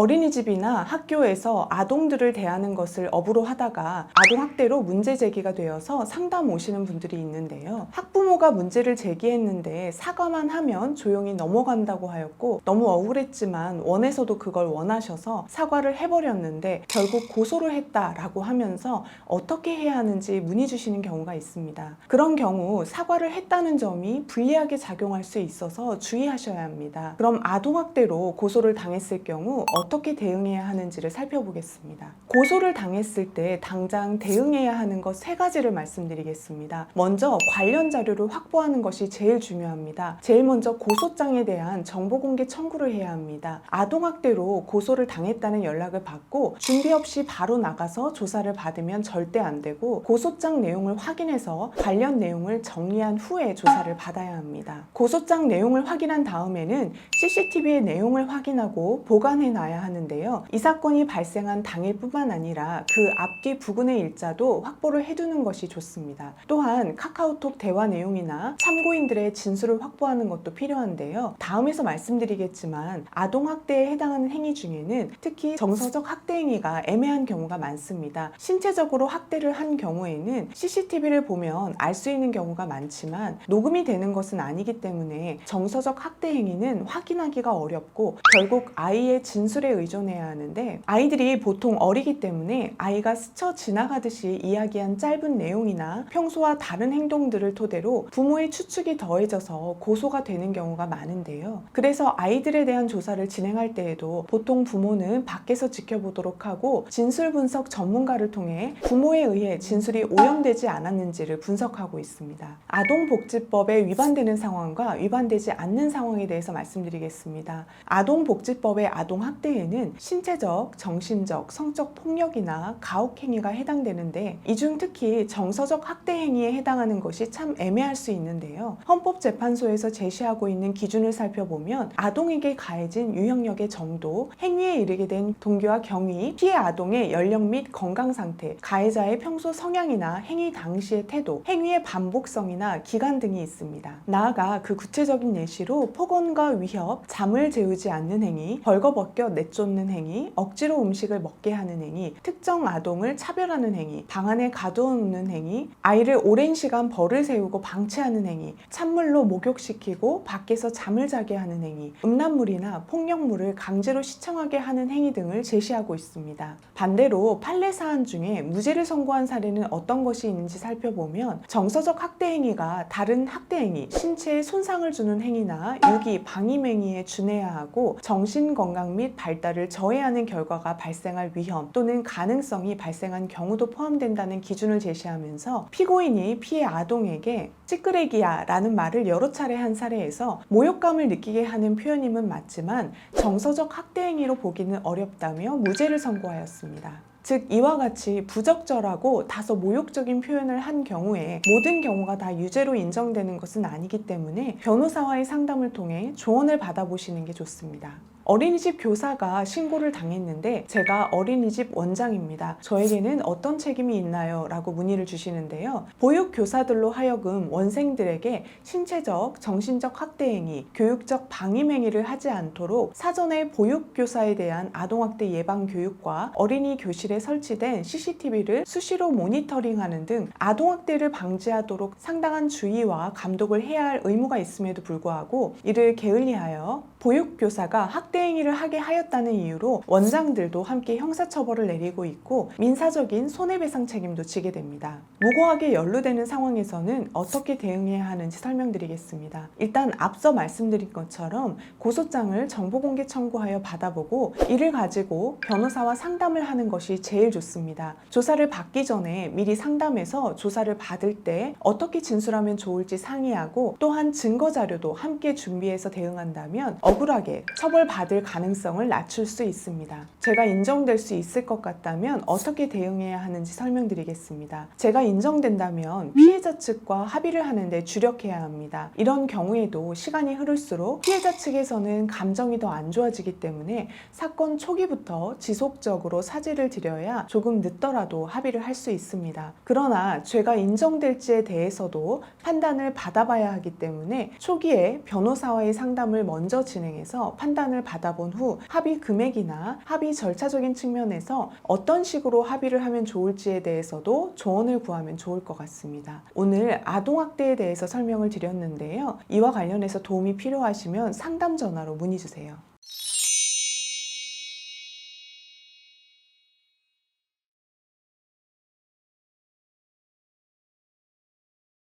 어린이집이나 학교에서 아동들을 대하는 것을 업으로 하다가 아동학대로 문제 제기가 되어서 상담 오시는 분들이 있는데요. 학부모가 문제를 제기했는데 사과만 하면 조용히 넘어간다고 하였고 너무 억울했지만 원에서도 그걸 원하셔서 사과를 해버렸는데 결국 고소를 했다라고 하면서 어떻게 해야 하는지 문의 주시는 경우가 있습니다. 그런 경우 사과를 했다는 점이 불리하게 작용할 수 있어서 주의하셔야 합니다. 그럼 아동학대로 고소를 당했을 경우 어떻게 대응해야 하는지를 살펴보겠습니다. 고소를 당했을 때 당장 대응해야 하는 것 3가지를 말씀드리겠습니다. 먼저 관련 자료를 확보하는 것이 제일 중요합니다. 제일 먼저 고소장에 대한 정보공개 청구를 해야 합니다. 아동학대로 고소를 당했다는 연락을 받고 준비 없이 바로 나가서 조사를 받으면 절대 안 되고 고소장 내용을 확인해서 관련 내용을 정리한 후에 조사를 받아야 합니다. 고소장 내용을 확인한 다음에는 CCTV의 내용을 확인하고 보관해 놔야 하는데요. 이 사건이 발생한 당일뿐만 아니라 그 앞뒤 부분의 일자도 확보를 해두는 것이 좋습니다. 또한 카카오톡 대화 내용이나 참고인들의 진술을 확보하는 것도 필요한데요. 다음에서 말씀드리겠지만 아동학대에 해당하는 행위 중에는 특히 정서적 학대 행위가 애매한 경우가 많습니다. 신체적으로 학대를 한 경우에는 CCTV를 보면 알 수 있는 경우가 많지만 녹음이 되는 것은 아니기 때문에 정서적 학대 행위는 확인하기가 어렵고 결국 아이의 진술에 의존해야 하는데 아이들이 보통 어리기 때문에 아이가 스쳐 지나가듯이 이야기한 짧은 내용이나 평소와 다른 행동들을 토대로 부모의 추측이 더해져서 고소가 되는 경우가 많은데요. 그래서 아이들에 대한 조사를 진행할 때에도 보통 부모는 밖에서 지켜보도록 하고 진술 분석 전문가를 통해 부모에 의해 진술이 오염되지 않았는지를 분석하고 있습니다. 아동복지법에 위반되는 상황과 위반되지 않는 상황에 대해서 말씀드리겠습니다. 아동복지법의 아동학대에는 신체적, 정신적, 성적 폭력이나 가혹행위가 해당되는데 이 중 특히 정서적 학대 행위에 해당하는 것이 참 애매할 수 있는데요. 헌법재판소에서 제시하고 있는 기준을 살펴보면 아동에게 가해진 유형력의 정도, 행위에 이르게 된 동기와 경위, 피해 아동의 연령 및 건강 상태, 가해자의 평소 성향이나 행위 당시의 태도, 행위의 반복성이나 기간 등이 있습니다. 나아가 그 구체적인 예시로 폭언과 위협, 잠을 재우지 않는 행위, 벌거벗겨 내쫓는 행위, 억지로 음식을 먹게 하는 행위, 특정 아동을 차별하는 행위, 방 안에 가두어 놓는 행위, 아이를 오랜 시간 벌을 세우고 방치하는 행위, 찬물로 목욕시키고 밖에서 잠을 자게 하는 행위, 음란물이나 폭력물을 강제로 시청하게 하는 행위 등을 제시하고 있습니다. 반대로 판례 사안 중에 무죄를 선고한 사례는 어떤 것이 있는지 살펴보면 정서적 학대 행위가 다른 학대 행위, 신체에 손상을 주는 행위나 유기, 방임 행위에 준해야 하고 정신건강 및 발달을 저해하는 결과가 발생할 위험 또는 가능성이 발생한 경우도 포함된다는 기준을 제시하면서 피고인이 피해 아동에게 찌끄레기야 라는 말을 여러 차례 한 사례에서 모욕감을 느끼게 하는 표현임은 맞지만 정서적 학대 행위로 보기는 어렵다며 무죄를 선고하였습니다. 즉 이와 같이 부적절하고 다소 모욕적인 표현을 한 경우에 모든 경우가 다 유죄로 인정되는 것은 아니기 때문에 변호사와의 상담을 통해 조언을 받아보시는 게 좋습니다. 어린이집 교사가 신고를 당했는데 제가 어린이집 원장입니다. 저에게는 어떤 책임이 있나요? 라고 문의를 주시는데요. 보육교사들로 하여금 원생들에게 신체적, 정신적 학대 행위, 교육적 방임 행위를 하지 않도록 사전에 보육교사에 대한 아동학대 예방 교육과 어린이 교실에 설치된 CCTV를 수시로 모니터링하는 등 아동학대를 방지하도록 상당한 주의와 감독을 해야 할 의무가 있음에도 불구하고 이를 게을리하여 보육교사가 학대 행위를 하게 하였다는 이유로 원장들도 함께 형사처벌을 내리고 있고 민사적인 손해배상 책임도 지게 됩니다. 무고하게 연루되는 상황에서는 어떻게 대응해야 하는지 설명드리겠습니다. 일단 앞서 말씀드린 것처럼 고소장을 정보공개 청구하여 받아보고 이를 가지고 변호사와 상담을 하는 것이 제일 좋습니다. 조사를 받기 전에 미리 상담해서 조사를 받을 때 어떻게 진술하면 좋을지 상의하고 또한 증거자료도 함께 준비해서 대응한다면 억울하게 처벌받을 가능성을 낮출 수 있습니다. 제가 인정될 수 있을 것 같다면 어떻게 대응해야 하는지 설명드리겠습니다. 제가 인정된다면 피해자 측과 합의를 하는데 주력해야 합니다. 이런 경우에도 시간이 흐를수록 피해자 측에서는 감정이 더 안 좋아지기 때문에 사건 초기부터 지속적으로 사죄를 드려야 조금 늦더라도 합의를 할 수 있습니다. 그러나 죄가 인정될지에 대해서도 판단을 받아봐야 하기 때문에 초기에 변호사와의 상담을 먼저 진행합니다. 진행해서 판단을 받아본 후 합의 금액이나 합의 절차적인 측면에서 어떤 식으로 합의를 하면 좋을지에 대해서도 조언을 구하면 좋을 것 같습니다. 오늘 아동학대에 대해서 설명을 드렸는데요. 이와 관련해서 도움이 필요하시면 상담 전화로 문의 주세요.